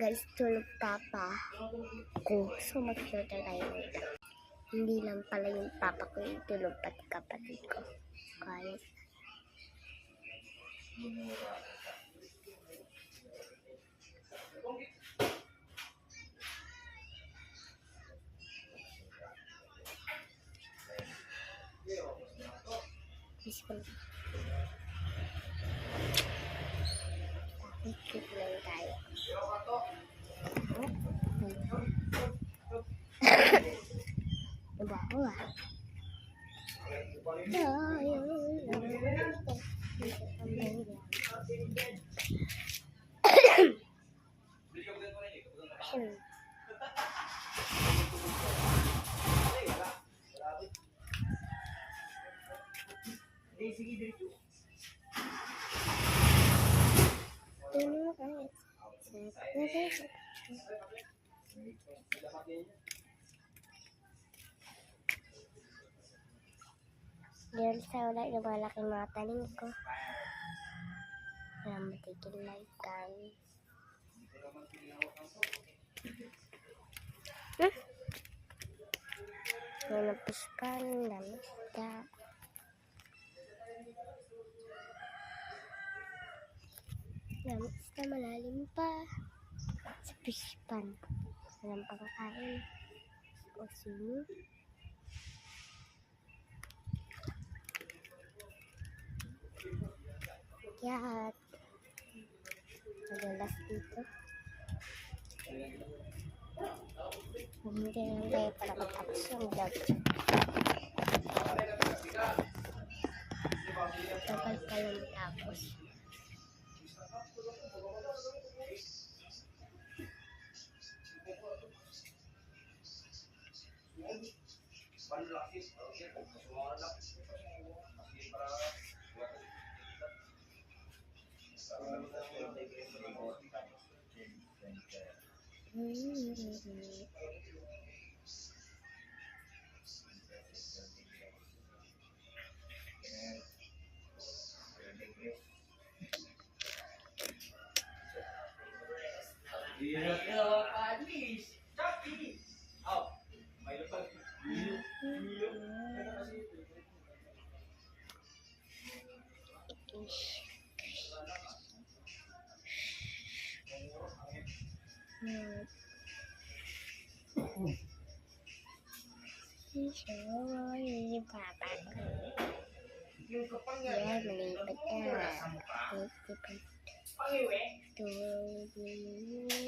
guys, tulog papa ko. So mag-filter tayo nito. Hindi lang pala yung papa ko yung tulog, pati kapatid ko. Kaya. Ikit lang tayo. Diba ako ah? Dahil sa wala lumalaking mga tanim ko, wala matigil like guys. Wala pispan, lamista. Lamista malalim pa. Sa pispan. Walang pangkain. O sino? Kaya madalas dito. Hindi lang tayo para matapos yung vlog. Tagal pala matapos. Yan, malipat na.